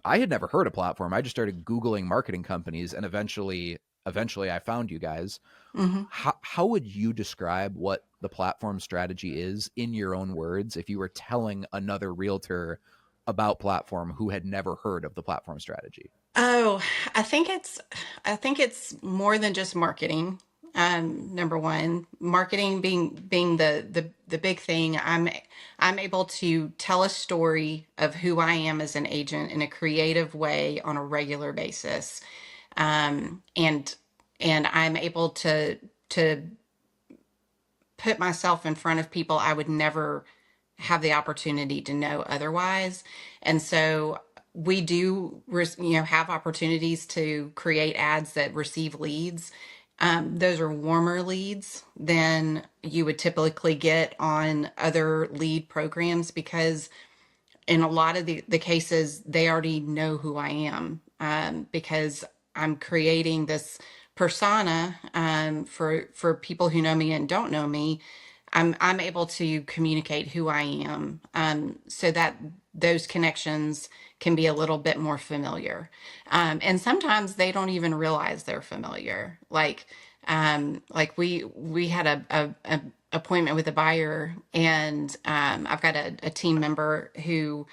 I had never heard of platform. I just started Googling marketing companies, and eventually I found you guys. Mm-hmm. How would you describe what the platform strategy is in your own words if you were telling another realtor about platform who had never heard of the platform strategy? Oh, I think it's I think it's more than just marketing. Number one, marketing being the big thing. I'm able to tell a story of who I am as an agent in a creative way on a regular basis. Um, and and I'm able to put myself in front of people I would never have the opportunity to know otherwise. And so we do, have opportunities to create ads that receive leads. Those are warmer leads than you would typically get on other lead programs, because in a lot of the cases, they already know who I am, because I'm creating this persona, for people who know me and don't know me. I'm able to communicate who I am, so that those connections can be a little bit more familiar. And sometimes they don't even realize they're familiar. Like we had a appointment with a buyer, and I've got a team member who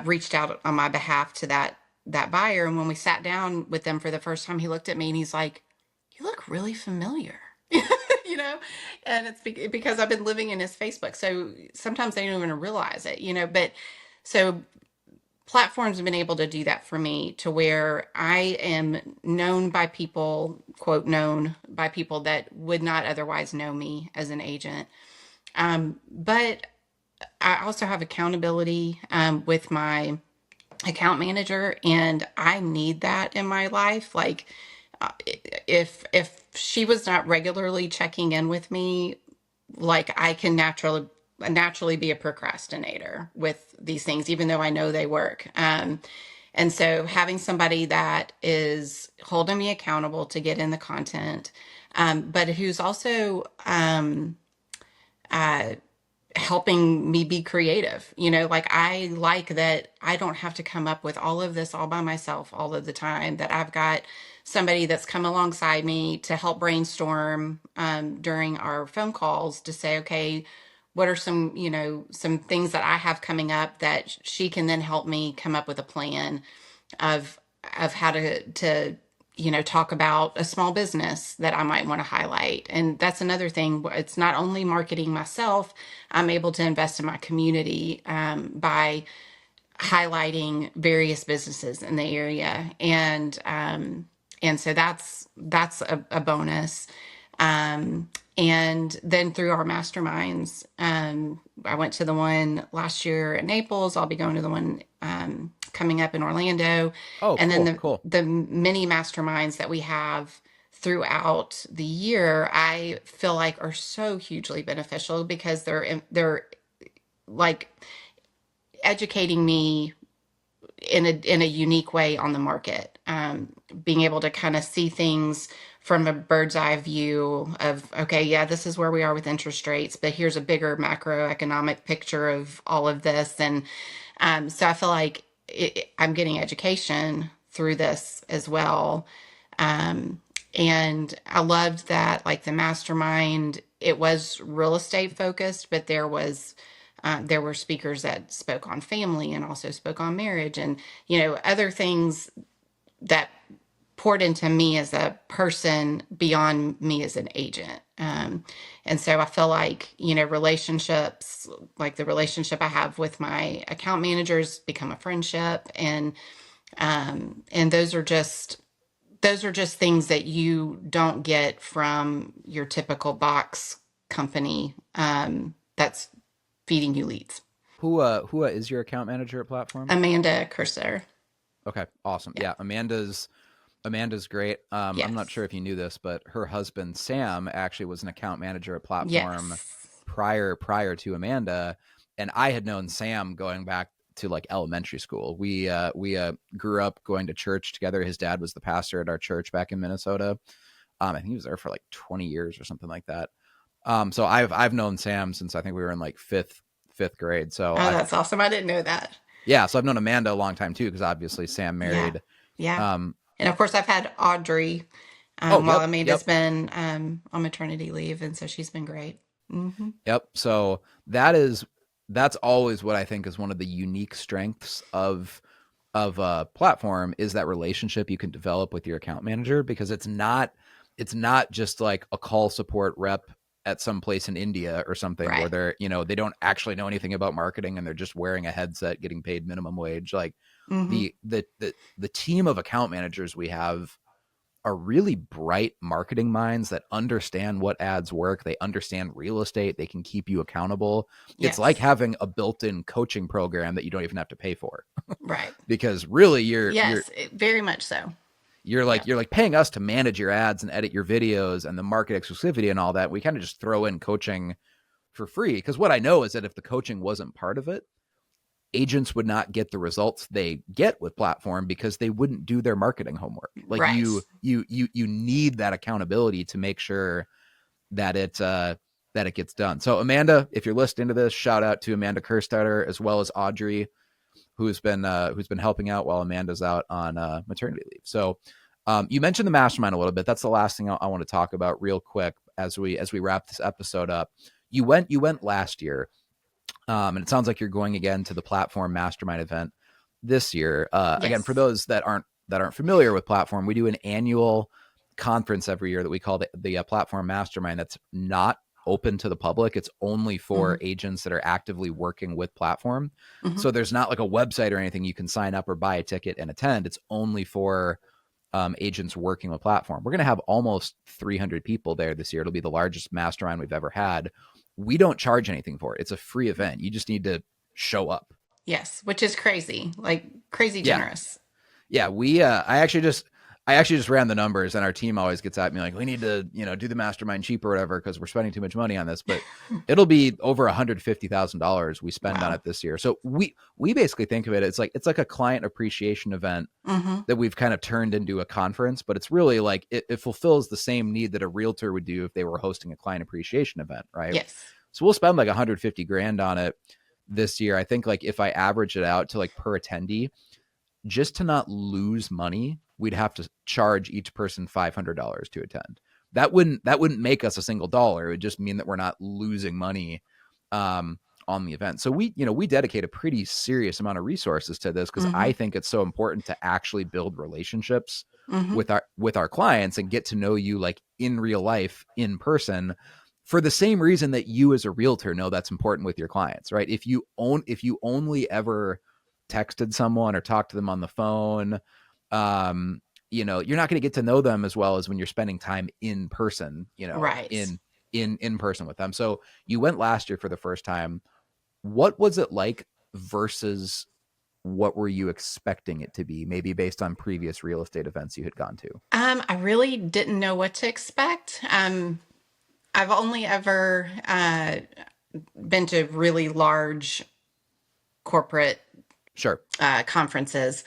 reached out on my behalf to that buyer. And when we sat down with them for the first time, he looked at me and he's like, "You look really familiar." you know and it's because I've been living in his Facebook, so sometimes they don't even realize it. But so platforms have been able to do that for me, to where I am known by people, quote, known by people that would not otherwise know me as an agent. But I also have accountability, with my account manager, and I need that in my life. Like, if she was not regularly checking in with me, like, I can naturally be a procrastinator with these things, even though I know they work. And so having somebody that is holding me accountable to get in the content, but who's also uh, helping me be creative. Like, I like that I don't have to come up with all of this all by myself all of the time, that I've got somebody that's come alongside me to help brainstorm, during our phone calls, to say, okay, what are some things that I have coming up, that she can then help me come up with a plan of how to talk about a small business that I might want to highlight. And that's another thing. It's not only marketing myself. I'm able to invest in my community, by highlighting various businesses in the area. And so that's a bonus. And then through our masterminds, I went to the one last year in Naples. I'll be going to the one, coming up in Orlando. Oh, And then cool, the cool. the mini masterminds that we have throughout the year, I feel like are so hugely beneficial, because they're like educating me in a unique way on the market, being able to kind of see things from a bird's eye view of, okay, yeah, this is where we are with interest rates, but here's a bigger macroeconomic picture of all of this. And so I feel like I'm getting education through this as well. um, and I loved that, like, the mastermind. it was real estate focused, but there were speakers that spoke on family and also spoke on marriage and, other things that poured into me as a person beyond me as an agent. And so I feel like, relationships, like the relationship I have with my account managers, become a friendship. And those are just things that you don't get from your typical box company that's feeding you leads. Who is your account manager at Platform? Amanda Cursor. Okay, awesome. Yeah. Yeah, Amanda's great. I'm not Yes. sure if you knew this, but her husband Sam actually was an account manager at Platform Yes. prior to Amanda, and I had known Sam going back to like elementary school. We grew up going to church together. His dad was the pastor at our church back in Minnesota. I think he was there for like 20 years or something like that. So I've known Sam since I think we were in like fifth grade. So Oh, I that's awesome. I didn't know that. yeah, so I've known Amanda a long time too because obviously Sam Yeah. married. Yeah. Um, And of course, I've had Audrey oh, while yep, Amanda's yep. been on maternity leave. And so she's been great. Hmm. Yep. So that's always what I think is one of the unique strengths of a platform is that relationship you can develop with your account manager because it's not just like a call support rep at some place in India or something where Right. they don't actually know anything about marketing and they're just wearing a headset getting paid minimum wage. Like Hmm. the team of account managers we have are really bright marketing minds that understand what ads work. They understand real estate. They can keep you accountable. It's like Yes. having a built-in coaching program that you don't even have to pay for Right. because really you're Yes. Very much so. you're Yeah. like you're like paying us to manage your ads and edit your videos and the market exclusivity and all that. We kind of just throw in coaching for free because what I know is that if the coaching wasn't part of it, agents would not get the results they get with platform because they wouldn't do their marketing homework. Like Right. you need that accountability to make sure that it gets done. So Amanda, if you're listening to this, shout out to Amanda Kerstarter as well as Audrey, who's been helping out while Amanda's out on maternity leave. So you mentioned the mastermind a little bit. That's the last thing I want to talk about real quick as we wrap this episode up. You went last year, and it sounds like you're going again to the Platform Mastermind event this year. Again, for Yes. those that aren't familiar with Platform, we do an annual conference every year that we call the Platform Mastermind. That's not open to the public. It's only for Hmm. agents that are actively working with Platform. Hmm. So there's not like a website or anything you can sign up or buy a ticket and attend. It's only for agents working with Platform. We're going to have almost 300 people there this year. It'll be the largest mastermind we've ever had. We don't charge anything for it. It's a free event. You just need to show up. Yes. Which is crazy, like crazy Yeah. generous. Yeah, I actually just ran the numbers and our team always gets at me like we need to, do the mastermind cheap or whatever because we're spending too much money on this, but it'll be over $150,000 we spend on Wow. it this year. So we basically think of it it's like a client appreciation event Hmm. that we've kind of turned into a conference, but it's really like it fulfills the same need that a realtor would do if they were hosting a client appreciation event, right? Yes. So we'll spend like 150 grand on it this year. I think like if I average it out to like per attendee, just to not lose money, we'd have to charge each person $500 to attend. That wouldn't make us a single dollar. It would just mean that we're not losing money on the event. So we dedicate a pretty serious amount of resources to this because Hmm. I think it's so important to actually build relationships Hmm. with our clients and get to know you like in real life in person for the same reason that you as a realtor know that's important with your clients, right? If you only ever texted someone or talked to them on the phone, you're not going to get to know them as well as when you're spending time in person, Right. in person with them. So you went last year for the first time. What was it like versus what were you expecting it to be, maybe based on previous real estate events you had gone to? I really didn't know what to expect. I've only ever been to really large corporate Sure. conferences,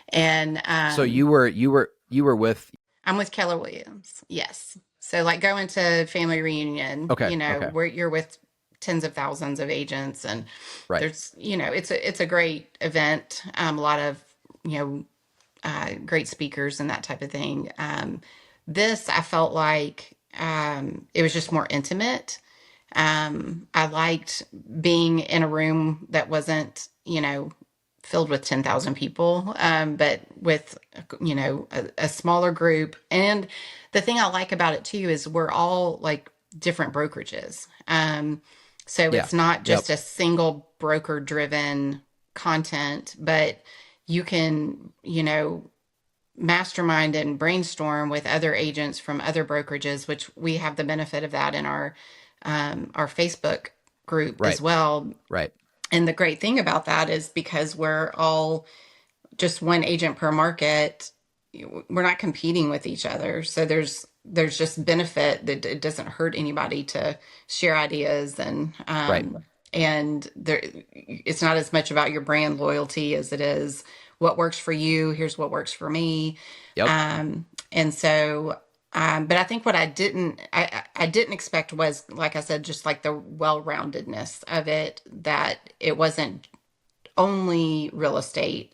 and So you were with. I'm with Keller Williams. Yes, so like going to family reunion, Okay. Okay. where you're with tens of thousands of agents, and Right. there's it's a great event. A lot of you know great speakers and that type of thing. This I felt like it was just more intimate. I liked being in a room that wasn't, filled with 10,000 people, but with, a smaller group. And the thing I like about it too is we're all like different brokerages. So Yeah. it's not Yep. just a single broker driven content, but you can, mastermind and brainstorm with other agents from other brokerages, which we have the benefit of that in our Facebook group as Right. well. Right. And the great thing about that is because we're all just one agent per market, we're not competing with each other. So there's just benefit that it doesn't hurt anybody to share ideas, Right. and there it's not as much about your brand loyalty as it is what works for you. Here's what works for me. Yep. And so but I think what I didn't expect was, like I said, just like the well-roundedness of it, that it wasn't only real estate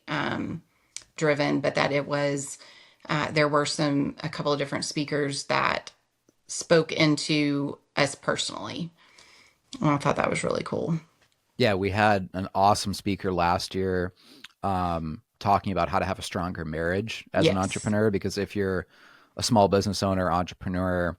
driven, but that it was there were a couple of different speakers that spoke into us personally. And I thought that was really cool. Yeah, we had an awesome speaker last year talking about how to have a stronger marriage as an Yes. entrepreneur. Because if you're a small business owner, entrepreneur,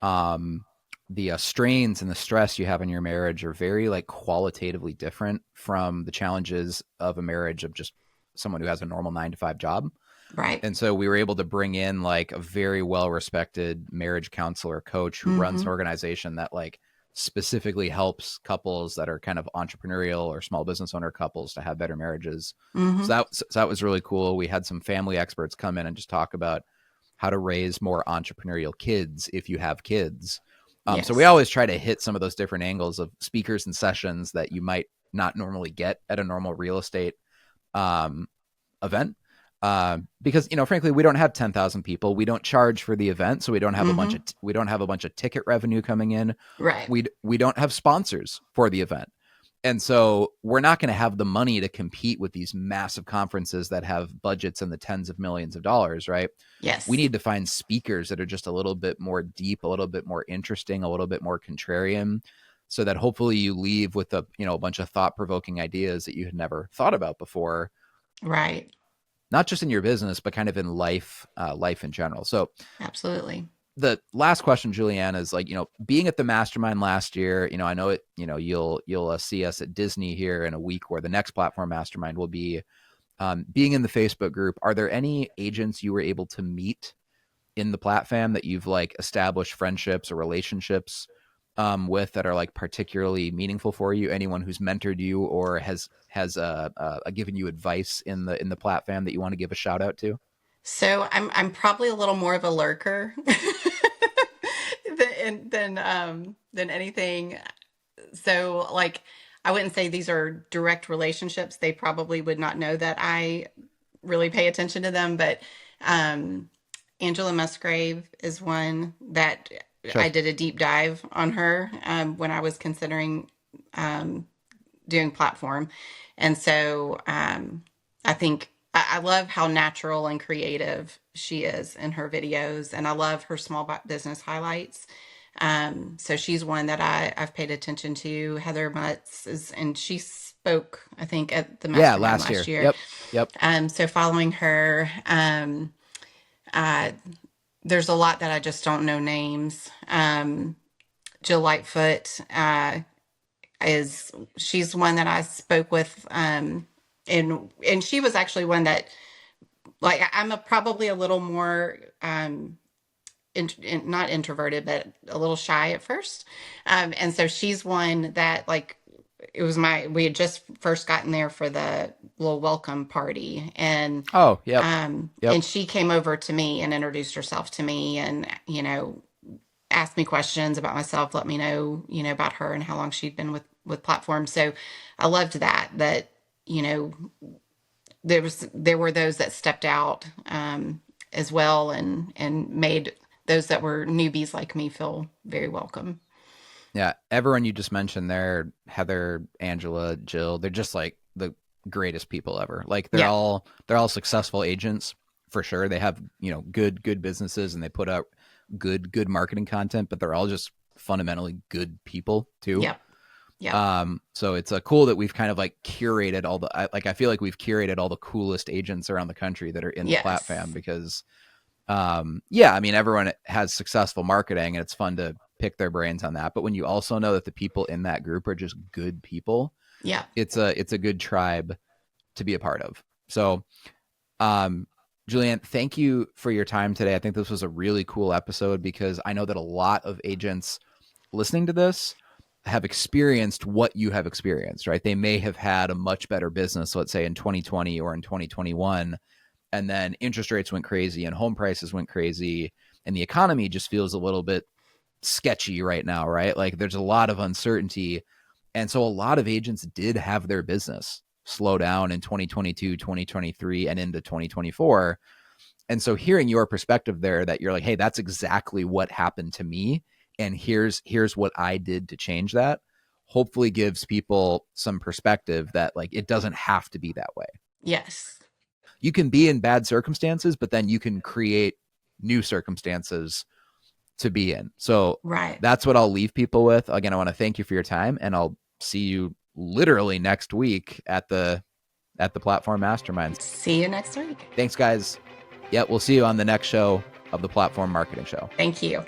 um, the strains and the stress you have in your marriage are very like qualitatively different from the challenges of a marriage of just someone who has a normal 9 to 5 job. Right. And so we were able to bring in like a very well respected marriage counselor coach who runs an Mm-hmm. organization that like specifically helps couples that are kind of entrepreneurial or small business owner couples to have better marriages. Mm-hmm. So that was really cool. We had some family experts come in and just talk about how to raise more entrepreneurial kids if you have kids. So we Yes. always try to hit some of those different angles of speakers and sessions that you might not normally get at a normal real estate um, event. Because frankly, we don't have 10,000 people. We don't charge for the event, so Mm-hmm. we don't have a bunch of ticket revenue coming in. Right. We don't have sponsors for the event, and so we're not going to have the money to compete with these massive conferences that have budgets in the tens of millions of dollars. Right? We Yes. need to find speakers that are just a little bit more deep, a little bit more interesting, a little bit more contrarian, so that hopefully you leave with a bunch of thought provoking ideas that you had never thought about before, Right. not just in your business, but kind of in life in general. So Absolutely. the last question, Julianne, is like, being at the mastermind last year, I know it, you'll see us at Disney here in a week where the next platform mastermind will be. Being in the Facebook group, are there any agents you were able to meet in the platform that you've like established friendships or relationships with that are like particularly meaningful for you? Anyone who's mentored you or has given you advice in the platform that you want to give a shout out to? So I'm probably a little more of a lurker than anything. So like I wouldn't say these are direct relationships. They probably would not know that I really pay attention to them, but um Angela Musgrave is one that Sure. I did a deep dive on her when I was considering doing platform. And so I think I love how natural and creative she is in her videos, and I love her small business highlights. So she's one that I've paid attention to. Heather Mutz is, and she spoke, I think, at the Yeah, mastermind last last year. year. Yep. Yep. So following her, uh, there's a lot that I just don't know names. Jill Lightfoot, is she's one that I spoke with, and she was actually one that like I'm probably a little more not introverted but a little shy at first, and so she's one that like it was we had just first gotten there for the little welcome party, Oh, yep. Yep. and she came over to me and introduced herself to me, and asked me questions about myself, let me know, about her and how long she'd been with platforms. So I loved that, you know, there were those that stepped out as well, and made those that were newbies like me feel very welcome. Yeah. Everyone you just mentioned there, Heather, Angela, Jill, they're just like the greatest people ever. Like they're Yeah. all they're all successful agents for sure. They have, good businesses and they put out good marketing content, but they're all just fundamentally good people too. Yep. Yep. So it's cool that we've kind of like curated all the I feel like we've curated all the coolest agents around the country that are in the Yes. platform because yeah, I mean everyone has successful marketing and it's fun to pick their brains on that. But when you also know that the people in that group are just good people, Yep. it's a good tribe to be a part of. So Julianne, thank you for your time today. I think this was a really cool episode because I know that a lot of agents listening to this have experienced what you have experienced, right? They may have had a much better business, let's say in 2020 or in 2021, and then interest rates went crazy and home prices went crazy and the economy just feels a little bit sketchy right now, right? Like there's a lot of uncertainty. And so a lot of agents did have their business slow down in 2022, 2023, and into 2024. And so hearing your perspective there that you're like, hey, that's exactly what happened to me. And here's what I did to change that, hopefully gives people some perspective that like it doesn't have to be that way. Yes. You can be in bad circumstances, but then you can create new circumstances to be in. So Right. that's what I'll leave people with. Again, I want to thank you for your time and I'll see you literally next week at the platform masterminds. See you next week. Thanks guys. Yeah, we'll see you on the next show of the Platform Marketing Show. Thank you.